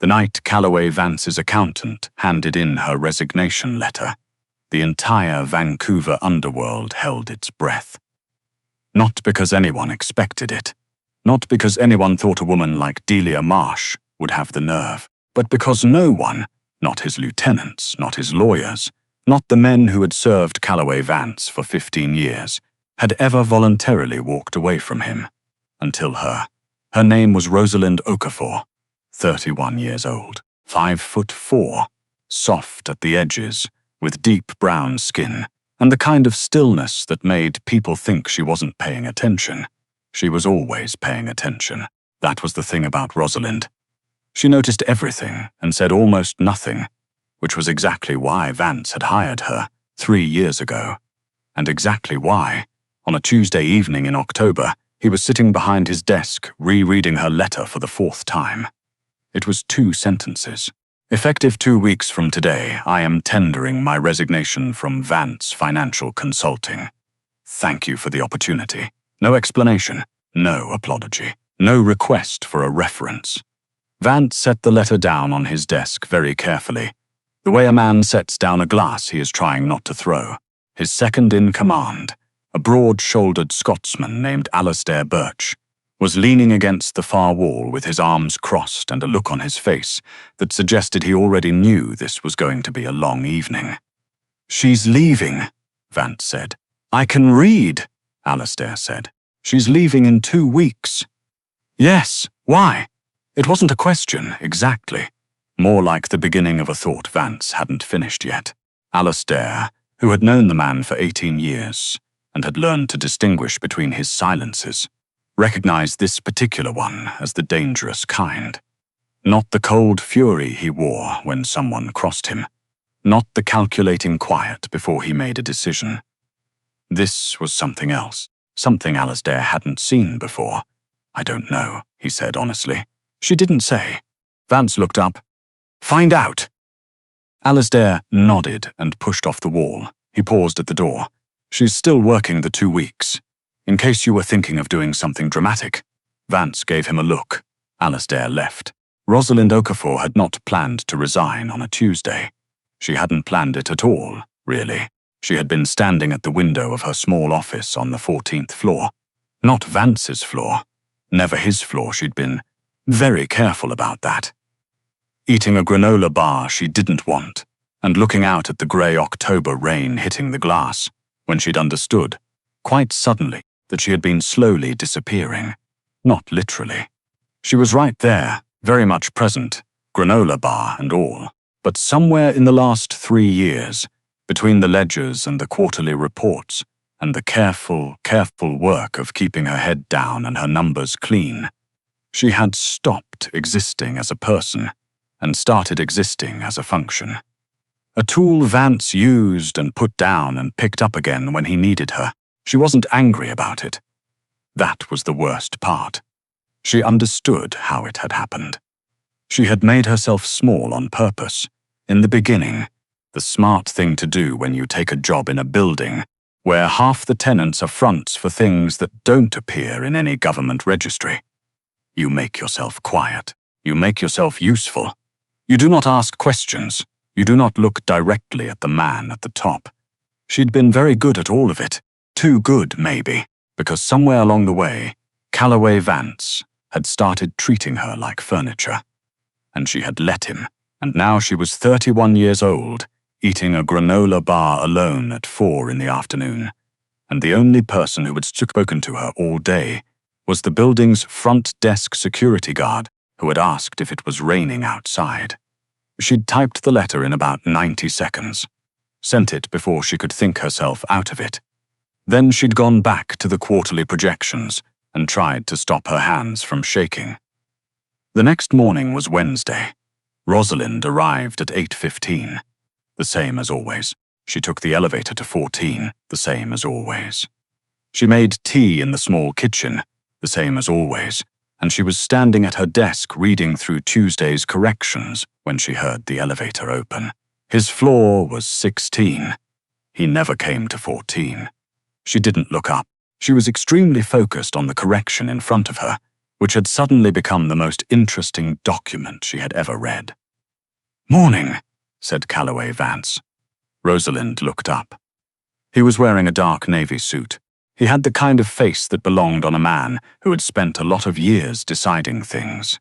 The night Calloway Vance's accountant handed in her resignation letter, the entire Vancouver underworld held its breath. Not because anyone expected it, not because anyone thought a woman like Delia Marsh would have the nerve, but because no one, not his lieutenants, not his lawyers, not the men who had served Calloway Vance for 15 years, had ever voluntarily walked away from him. Until her. Her name was Rosalind Okafor, 31 years old, 5'4", soft at the edges, with deep brown skin, and the kind of stillness that made people think she wasn't paying attention. She was always paying attention. That was the thing about Rosalind. She noticed everything and said almost nothing, which was exactly why Vance had hired her 3 years ago, and exactly why, on a Tuesday evening in October, he was sitting behind his desk rereading her letter for the 4th time. It was 2 sentences. Effective 2 weeks from today, I am tendering my resignation from Vance Financial Consulting. Thank you for the opportunity. No explanation, no apology, no request for a reference. Vance set the letter down on his desk very carefully, the way a man sets down a glass he is trying not to throw. His second in command, a broad-shouldered Scotsman named Alastair Birch, was leaning against the far wall with his arms crossed and a look on his face that suggested he already knew this was going to be a long evening. "She's leaving," Vance said. "I can read," Alastair said. "She's leaving in 2 weeks." "Yes, why?" It wasn't a question, exactly. More like the beginning of a thought Vance hadn't finished yet. Alastair, who had known the man for 18 years, and had learned to distinguish between his silences, recognized this particular one as the dangerous kind. Not the cold fury he wore when someone crossed him, not the calculating quiet before he made a decision. This was something else, something Alastair hadn't seen before. "I don't know," he said honestly. "She didn't say." Vance looked up. "Find out." Alastair nodded and pushed off the wall. He paused at the door. "She's still working the 2 weeks. In case you were thinking of doing something dramatic." Vance gave him a look. Alastair left. Rosalind Okafor had not planned to resign on a Tuesday. She hadn't planned it at all, really. She had been standing at the window of her small office on the 14th floor. Not Vance's floor. Never his floor. She'd been very careful about that. Eating a granola bar she didn't want, and looking out at the grey October rain hitting the glass, when she'd understood, quite suddenly, that she had been slowly disappearing. Not literally. She was right there, very much present, granola bar and all. But somewhere in the last 3 years, between the ledgers and the quarterly reports, and the careful work of keeping her head down and her numbers clean, she had stopped existing as a person and started existing as a function. A tool Vance used and put down and picked up again when he needed her. She wasn't angry about it. That was the worst part. She understood how it had happened. She had made herself small on purpose. In the beginning, the smart thing to do when you take a job in a building where half the tenants are fronts for things that don't appear in any government registry. You make yourself quiet. You make yourself useful. You do not ask questions. You do not look directly at the man at the top. She'd been very good at all of it. Too good, maybe, because somewhere along the way, Calloway Vance had started treating her like furniture. And she had let him, and now she was 31 years old, eating a granola bar alone at 4 in the afternoon, and the only person who had spoken to her all day was the building's front desk security guard who had asked if it was raining outside. She'd typed the letter in about 90 seconds, sent it before she could think herself out of it. Then she'd gone back to the quarterly projections and tried to stop her hands from shaking. The next morning was Wednesday. Rosalind arrived at 8:15. The same as always. She took the elevator to 14, the same as always. She made tea in the small kitchen, the same as always, and she was standing at her desk reading through Tuesday's corrections when she heard the elevator open. His floor was 16. He never came to 14. She didn't look up. She was extremely focused on the correction in front of her, which had suddenly become the most interesting document she had ever read. "Morning," said Calloway Vance. Rosalind looked up. He was wearing a dark navy suit. He had the kind of face that belonged on a man who had spent a lot of years deciding things.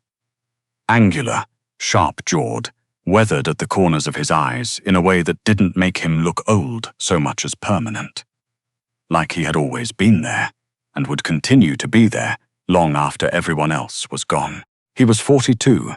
Angular, sharp-jawed, weathered at the corners of his eyes in a way that didn't make him look old so much as permanent. Like he had always been there, and would continue to be there long after everyone else was gone. He was 42.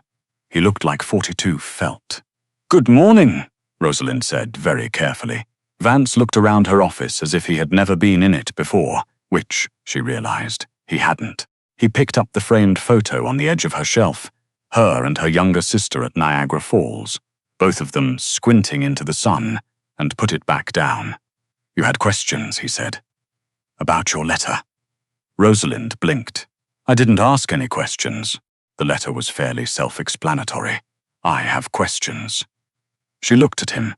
He looked like 42 felt. "Good morning," Rosalind said very carefully. Vance looked around her office as if he had never been in it before, which, she realized, he hadn't. He picked up the framed photo on the edge of her shelf, her and her younger sister at Niagara Falls, both of them squinting into the sun, and put it back down. "You had questions," he said. "About your letter." Rosalind blinked. "I didn't ask any questions." The letter was fairly self-explanatory. "I have questions." She looked at him.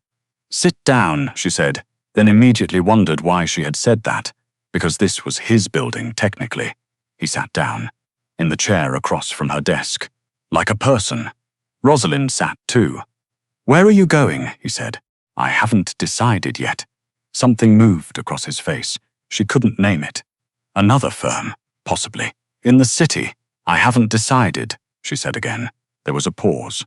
"Sit down," she said, then immediately wondered why she had said that, because this was his building, technically. He sat down, in the chair across from her desk, like a person. Rosalind sat too. "Where are you going?" he said. "I haven't decided yet." Something moved across his face. She couldn't name it. "Another firm, possibly. In the city. I haven't decided," she said again. There was a pause.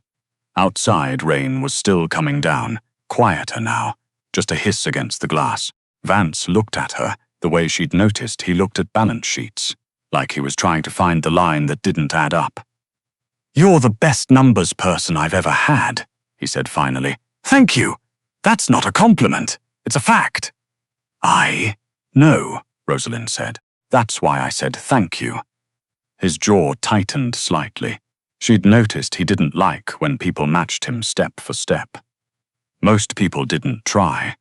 Outside, rain was still coming down, quieter now, just a hiss against the glass. Vance looked at her the way she'd noticed he looked at balance sheets, like he was trying to find the line that didn't add up. "You're the best numbers person I've ever had," he said finally. "Thank you. That's not a compliment. It's a fact." "I know," Rosalind said. "That's why I said thank you." His jaw tightened slightly. She'd noticed he didn't like when people matched him step for step. Most people didn't try.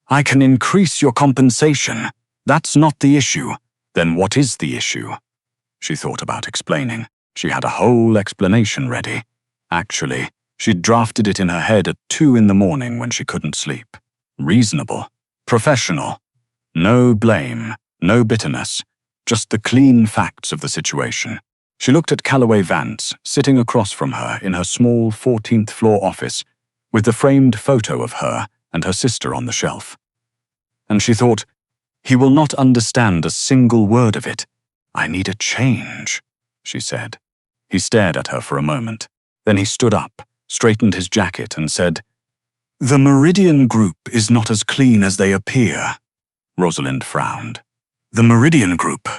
"I can increase your compensation. That's not the issue. Then what is the issue?" She thought about explaining. She had a whole explanation ready. Actually, she'd drafted it in her head at 2 in the morning when she couldn't sleep. Reasonable. Professional. No blame. No bitterness. Just the clean facts of the situation. She looked at Calloway Vance, sitting across from her in her small 14th floor office, with the framed photo of her and her sister on the shelf. And she thought, he will not understand a single word of it. "I need a change," she said. He stared at her for a moment. Then he stood up, straightened his jacket, and said, "The Meridian Group is not as clean as they appear." Rosalind frowned. "The Meridian Group?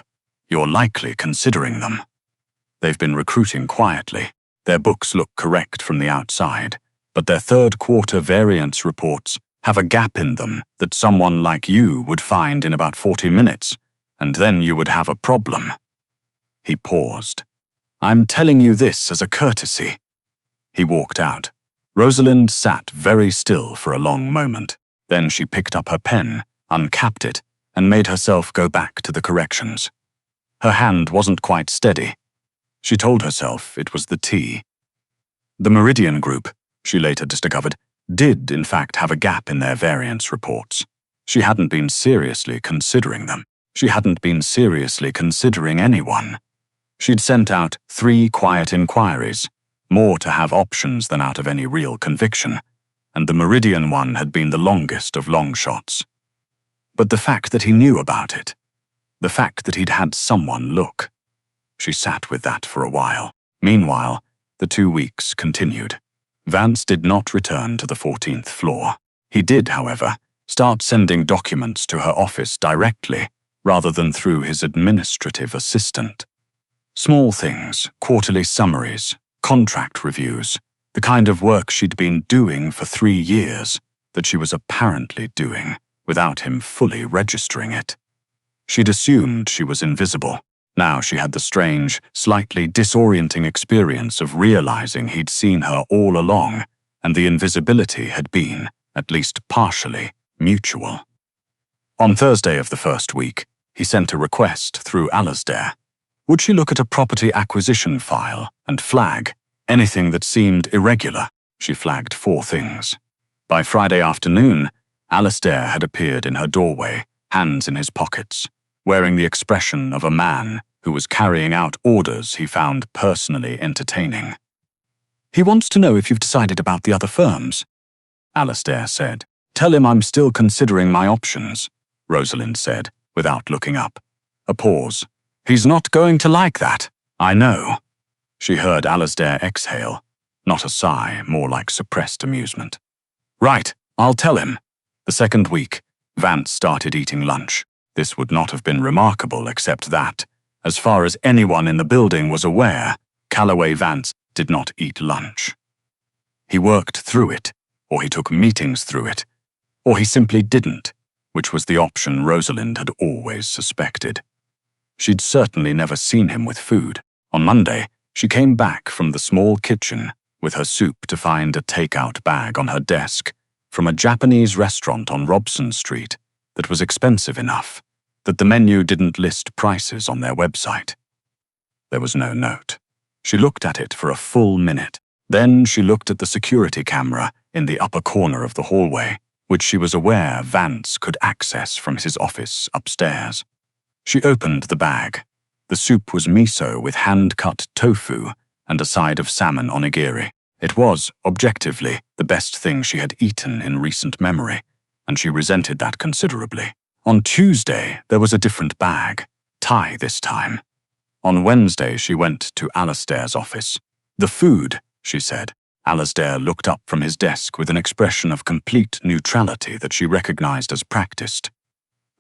You're likely considering them." They've been recruiting quietly. Their books look correct from the outside, but their third-quarter variance reports have a gap in them that someone like you would find in about 40 minutes, and then you would have a problem. He paused. "I'm telling you this as a courtesy." He walked out. Rosalind sat very still for a long moment. Then she picked up her pen, uncapped it, and made herself go back to the corrections. Her hand wasn't quite steady. She told herself it was the tea. The Meridian Group, she later discovered, did in fact have a gap in their variance reports. She hadn't been seriously considering them. She hadn't been seriously considering anyone. She'd sent out 3 quiet inquiries, more to have options than out of any real conviction, and the Meridian one had been the longest of long shots. But the fact that he knew about it, the fact that he'd had someone look, she sat with that for a while. Meanwhile, the 2 weeks continued. Vance did not return to the 14th floor. He did, however, start sending documents to her office directly, rather than through his administrative assistant. Small things, quarterly summaries, contract reviews, the kind of work she'd been doing for 3 years, that she was apparently doing, without him fully registering it. She'd assumed she was invisible. Now she had the strange, slightly disorienting experience of realizing he'd seen her all along, and the invisibility had been, at least partially, mutual. On Thursday of the first week, he sent a request through Alasdair. Would she look at a property acquisition file and flag anything that seemed irregular? She flagged 4 things. By Friday afternoon, Alasdair had appeared in her doorway, hands in his pockets, wearing the expression of a man who was carrying out orders he found personally entertaining. "He wants to know if you've decided about the other firms," Alastair said. "Tell him I'm still considering my options," Rosalind said, without looking up. A pause. "He's not going to like that. I know." She heard Alastair exhale. Not a sigh, more like suppressed amusement. "Right, I'll tell him." The second week, Vance started eating lunch. This would not have been remarkable except that, as far as anyone in the building was aware, Calloway Vance did not eat lunch. He worked through it, or he took meetings through it, or he simply didn't, which was the option Rosalind had always suspected. She'd certainly never seen him with food. On Monday, she came back from the small kitchen with her soup to find a takeout bag on her desk from a Japanese restaurant on Robson Street that was expensive enough that the menu didn't list prices on their website. There was no note. She looked at it for a full minute. Then she looked at the security camera in the upper corner of the hallway, which she was aware Vance could access from his office upstairs. She opened the bag. The soup was miso with hand-cut tofu and a side of salmon onigiri. It was, objectively, the best thing she had eaten in recent memory, and she resented that considerably. On Tuesday, there was a different bag, Thai this time. On Wednesday, she went to Alastair's office. "The food," she said. Alastair looked up from his desk with an expression of complete neutrality that she recognized as practiced.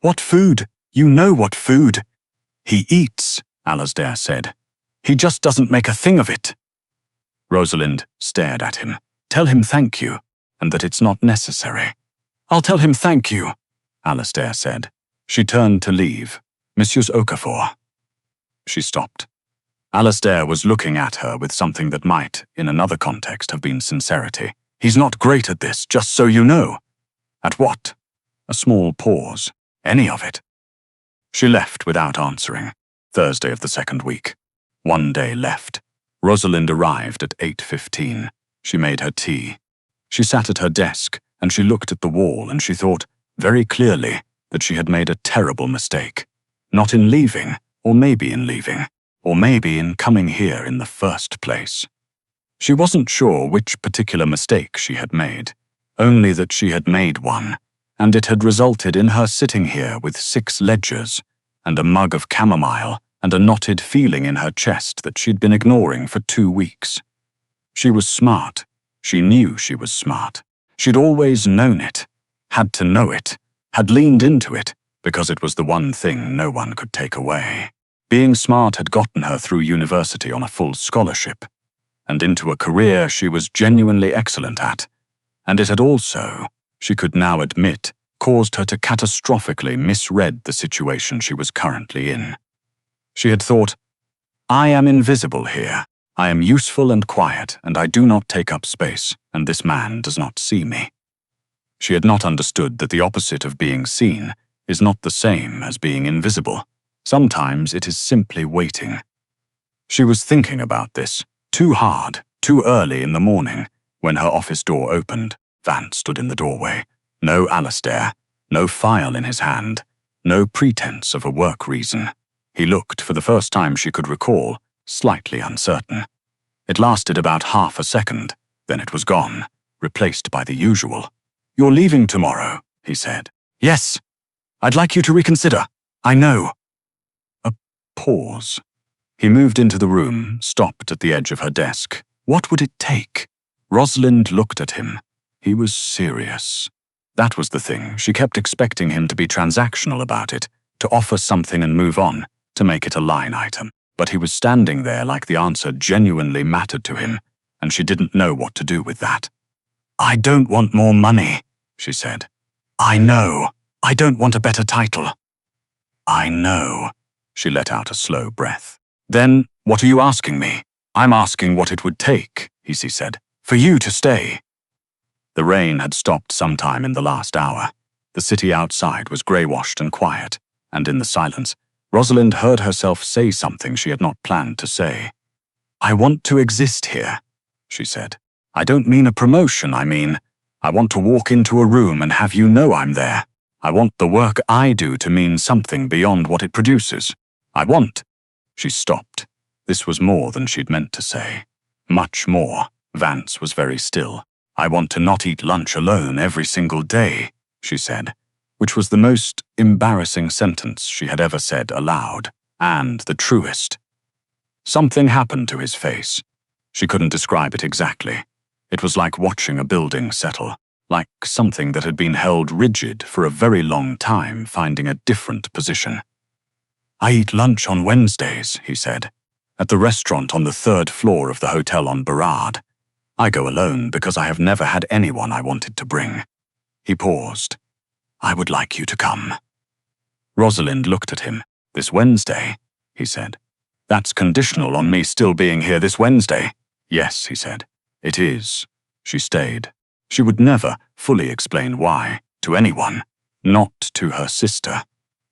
"What food? You know what food." "He eats," Alastair said. "He just doesn't make a thing of it." Rosalind stared at him. "Tell him thank you, and that it's not necessary." "I'll tell him thank you," Alastair said. She turned to leave. "Monsieur Okafor." She stopped. Alastair was looking at her with something that might, in another context, have been sincerity. "He's not great at this, just so you know." "At what?" A small pause. "Any of it." She left without answering. Thursday of the second week. 1 day left. Rosalind arrived at 8:15. She made her tea. She sat at her desk, and she looked at the wall, and she thought, very clearly, that she had made a terrible mistake. Not in leaving, or maybe in leaving, or maybe in coming here in the first place. She wasn't sure which particular mistake she had made, only that she had made one, and it had resulted in her sitting here with 6 ledgers, and a mug of chamomile, and a knotted feeling in her chest that she'd been ignoring for 2 weeks. She was smart. She knew she was smart. She'd always known it, had to know it, had leaned into it, because it was the one thing no one could take away. Being smart had gotten her through university on a full scholarship, and into a career she was genuinely excellent at, and it had also, she could now admit, caused her to catastrophically misread the situation she was currently in. She had thought, "I am invisible here. I am useful and quiet, and I do not take up space, and this man does not see me." She had not understood that the opposite of being seen is not the same as being invisible. Sometimes it is simply waiting. She was thinking about this, too hard, too early in the morning, when her office door opened. Vance stood in the doorway. No Alastair, no file in his hand, no pretense of a work reason. He looked, for the first time she could recall, slightly uncertain. It lasted about half a second, then it was gone, replaced by the usual. "You're leaving tomorrow," he said. "Yes. I'd like you to reconsider. I know." A pause. He moved into the room, stopped at the edge of her desk. What would it take? Rosalind looked at him. He was serious. That was the thing. She kept expecting him to be transactional about it, to offer something and move on, to make it a line item. But he was standing there like the answer genuinely mattered to him, and she didn't know what to do with that. "I don't want more money," she said. "I know. I don't want a better title." "I know." She let out a slow breath. "Then, what are you asking me?" "I'm asking what it would take," he said, "for you to stay." The rain had stopped sometime in the last hour. The city outside was grey-washed and quiet, and in the silence, Rosalind heard herself say something she had not planned to say. "I want to exist here," she said. "I don't mean a promotion, I want to walk into a room and have you know I'm there. I want the work I do to mean something beyond what it produces. I want..." She stopped. This was more than she'd meant to say. Much more. Vance was very still. "I want to not eat lunch alone every single day," she said, which was the most embarrassing sentence she had ever said aloud, and the truest. Something happened to his face. She couldn't describe it exactly. It was like watching a building settle, like something that had been held rigid for a very long time finding a different position. "I eat lunch on Wednesdays," he said, "at the restaurant on the 3rd floor of the hotel on Barad. I go alone because I have never had anyone I wanted to bring." He paused. "I would like you to come." Rosalind looked at him. "This Wednesday," he said. "That's conditional on me still being here this Wednesday." "Yes," he said. "It is." She stayed. She would never fully explain why, to anyone, not to her sister,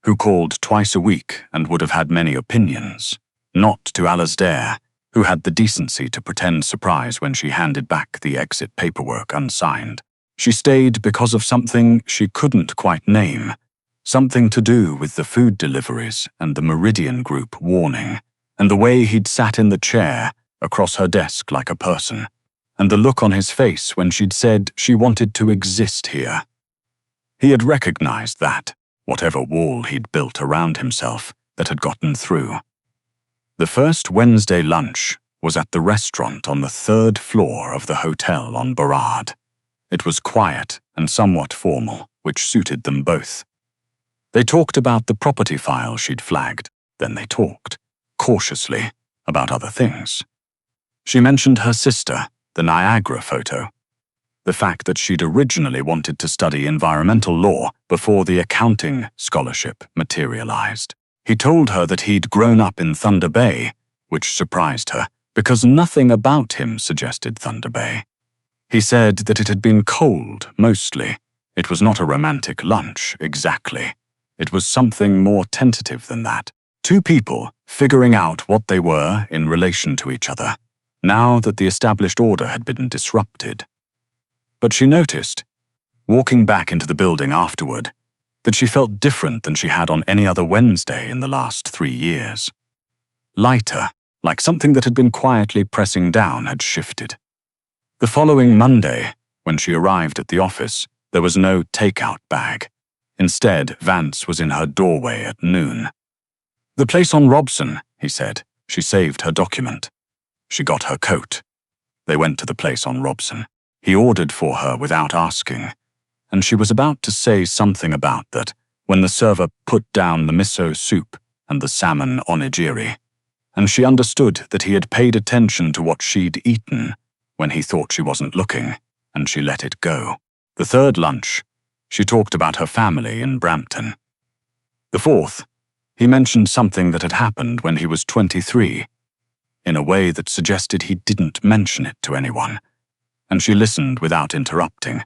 who called twice a week and would have had many opinions, not to Alasdair, who had the decency to pretend surprise when she handed back the exit paperwork unsigned. She stayed because of something she couldn't quite name, something to do with the food deliveries and the Meridian Group warning, and the way he'd sat in the chair across her desk like a person, and the look on his face when she'd said she wanted to exist here. He had recognized that, whatever wall he'd built around himself that had gotten through. The first Wednesday lunch was at the restaurant on the 3rd floor of the hotel on Barad. It was quiet and somewhat formal, which suited them both. They talked about the property file she'd flagged, then they talked, cautiously, about other things. She mentioned her sister, the Niagara photo, the fact that she'd originally wanted to study environmental law before the accounting scholarship materialized. He told her that he'd grown up in Thunder Bay, which surprised her, because nothing about him suggested Thunder Bay. He said that it had been cold, mostly. It was not a romantic lunch, exactly. It was something more tentative than that. Two people figuring out what they were in relation to each other, now that the established order had been disrupted. But she noticed, walking back into the building afterward, that she felt different than she had on any other Wednesday in the last 3 years. Lighter, like something that had been quietly pressing down had shifted. The following Monday, when she arrived at the office, there was no takeout bag. Instead, Vance was in her doorway at noon. "The place on Robson," he said. She saved her document. She got her coat. They went to the place on Robson. He ordered for her without asking, and she was about to say something about that when the server put down the miso soup and the salmon onigiri, and she understood that he had paid attention to what she'd eaten when he thought she wasn't looking, and she let it go. The third lunch, she talked about her family in Brampton. The fourth, he mentioned something that had happened when he was 23, in a way that suggested he didn't mention it to anyone, and she listened without interrupting,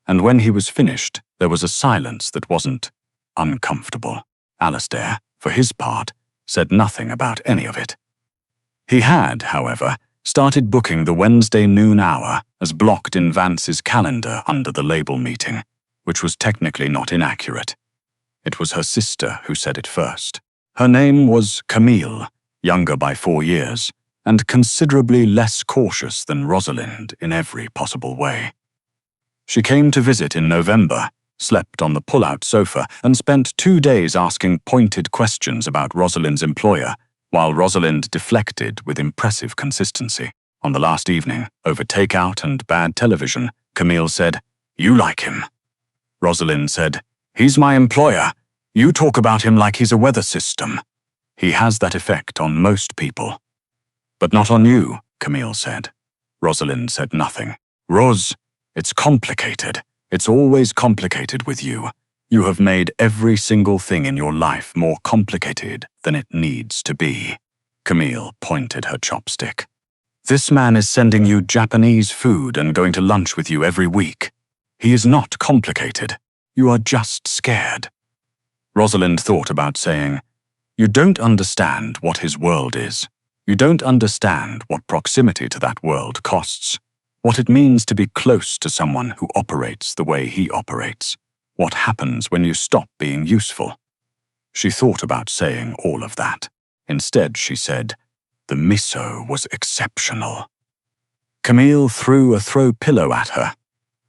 and when he was finished, there was a silence that wasn't uncomfortable. Alasdair, for his part, said nothing about any of it. He had, however, started booking the Wednesday noon hour as blocked in Vance's calendar under the label meeting, which was technically not inaccurate. It was her sister who said it first. Her name was Camille, younger by 4 years, and considerably less cautious than Rosalind in every possible way. She came to visit in November, slept on the pull-out sofa, and spent 2 days asking pointed questions about Rosalind's employer, while Rosalind deflected with impressive consistency. On the last evening, over takeout and bad television, Camille said, "You like him." Rosalind said, "He's my employer. You talk about him like he's a weather system. He has that effect on most people." "But not on you," Camille said. Rosalind said nothing. "Ros, it's complicated. It's always complicated with you. You have made every single thing in your life more complicated than it needs to be." Camille pointed her chopstick. "This man is sending you Japanese food and going to lunch with you every week. He is not complicated. You are just scared." Rosalind thought about saying, "You don't understand what his world is. You don't understand what proximity to that world costs, what it means to be close to someone who operates the way he operates, what happens when you stop being useful." She thought about saying all of that. Instead, she said, "The miso was exceptional." Camille threw a throw pillow at her.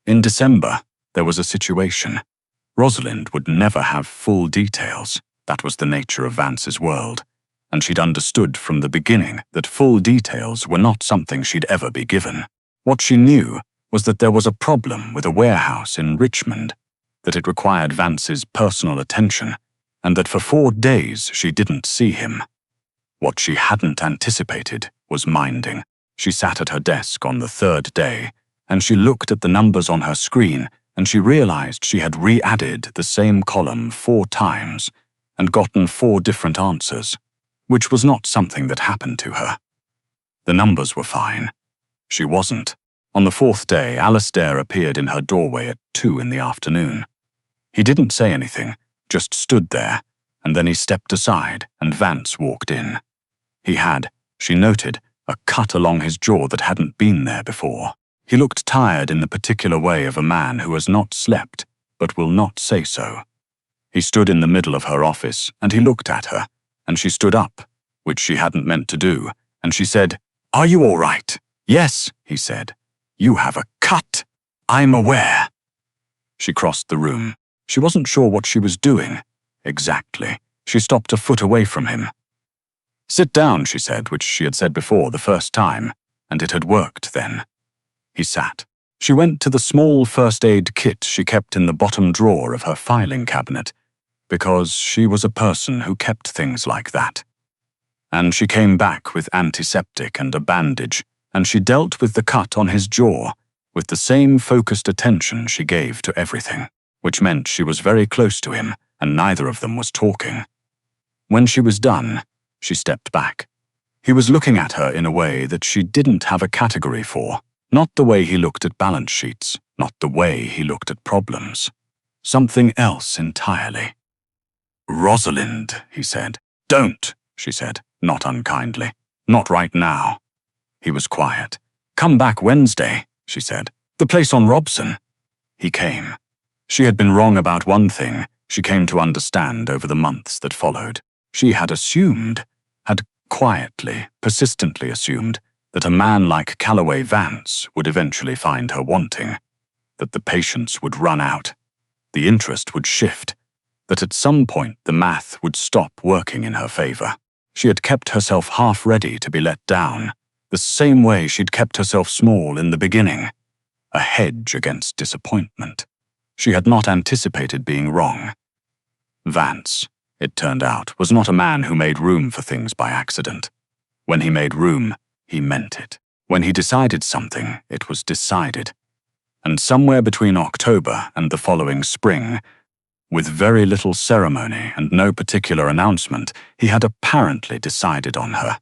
In December, there was a situation. Rosalind would never have full details. That was the nature of Vance's world. And she'd understood from the beginning that full details were not something she'd ever be given. What she knew was that there was a problem with a warehouse in Richmond, that it required Vance's personal attention, and that for 4 days she didn't see him. What she hadn't anticipated was minding. She sat at her desk on the 3rd day, and she looked at the numbers on her screen, and she realized she had re-added the same column 4 times and gotten 4 different answers, which was not something that happened to her. The numbers were fine. She wasn't. On the 4th day, Alistair appeared in her doorway at 2 in the afternoon. He didn't say anything, just stood there, and then he stepped aside and Vance walked in. He had, she noted, a cut along his jaw that hadn't been there before. He looked tired in the particular way of a man who has not slept, but will not say so. He stood in the middle of her office, and he looked at her, and she stood up, which she hadn't meant to do, and she said, "Are you all right?" "Yes," he said. "You have a cut. I'm aware." She crossed the room. She wasn't sure what she was doing. Exactly. She stopped a foot away from him. "Sit down," she said, which she had said before the first time, and it had worked then. He sat. She went to the small first aid kit she kept in the bottom drawer of her filing cabinet, because she was a person who kept things like that. And she came back with antiseptic and a bandage, and she dealt with the cut on his jaw with the same focused attention she gave to everything, which meant she was very close to him, and neither of them was talking. When she was done, she stepped back. He was looking at her in a way that she didn't have a category for, not the way he looked at balance sheets, not the way he looked at problems. Something else entirely. "Rosalind," he said. "Don't," she said, not unkindly. "Not right now." He was quiet. "Come back Wednesday," she said. "The place on Robson." He came. She had been wrong about one thing she came to understand over the months that followed. She had assumed, had quietly, persistently assumed, that a man like Calloway Vance would eventually find her wanting, that the patience would run out, the interest would shift, that at some point the math would stop working in her favor. She had kept herself half ready to be let down, the same way she'd kept herself small in the beginning, a hedge against disappointment. She had not anticipated being wrong. Vance, it turned out, was not a man who made room for things by accident. When he made room, he meant it. When he decided something, it was decided. And somewhere between October and the following spring, with very little ceremony and no particular announcement, he had apparently decided on her.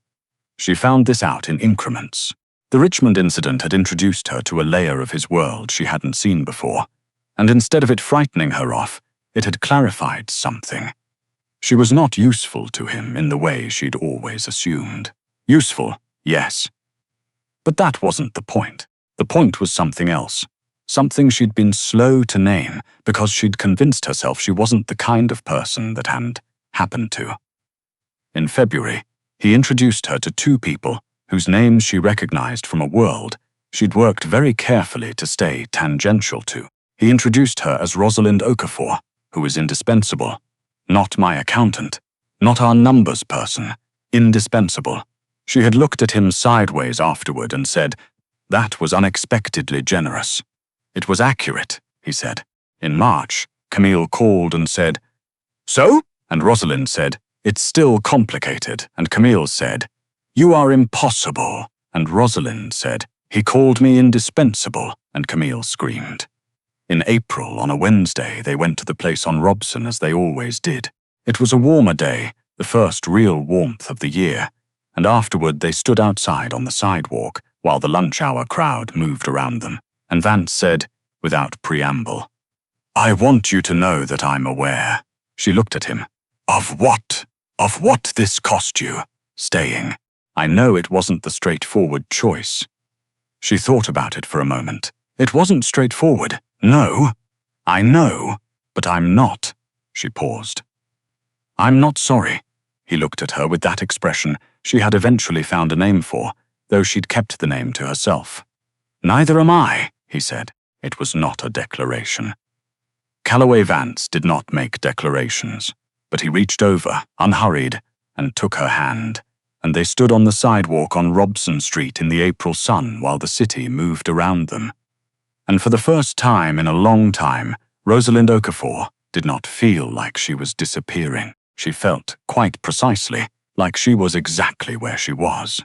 She found this out in increments. The Richmond incident had introduced her to a layer of his world she hadn't seen before, and instead of it frightening her off, it had clarified something. She was not useful to him in the way she'd always assumed. Useful, yes. But that wasn't the point. The point was something else. Something she'd been slow to name because she'd convinced herself she wasn't the kind of person that had happened to. In February, he introduced her to 2 people whose names she recognized from a world she'd worked very carefully to stay tangential to. He introduced her as Rosalind Okafor, who was indispensable. Not my accountant, not our numbers person, indispensable. She had looked at him sideways afterward and said, "That was unexpectedly generous." "It was accurate," he said. In March, Camille called and said, "So?" And Rosalind said, "It's still complicated." And Camille said, "You are impossible." And Rosalind said, "He called me indispensable." And Camille screamed. In April, on a Wednesday, they went to the place on Robson as they always did. It was a warmer day, the first real warmth of the year, and afterward they stood outside on the sidewalk while the lunch hour crowd moved around them, and Vance said, without preamble, "I want you to know that I'm aware." She looked at him. "Of what? Of what this cost you? Staying. I know it wasn't the straightforward choice." She thought about it for a moment. It wasn't straightforward. No, I know, but I'm not. She paused. "I'm not sorry," He looked at her with that expression she had eventually found a name for, though she'd kept the name to herself. "Neither am I," he said. It was not a declaration. Calloway Vance did not make declarations, but he reached over, unhurried, and took her hand, and they stood on the sidewalk on Robson Street in the April sun while the city moved around them. And for the first time in a long time, Rosalind Okafor did not feel like she was disappearing. She felt, quite precisely, like she was exactly where she was.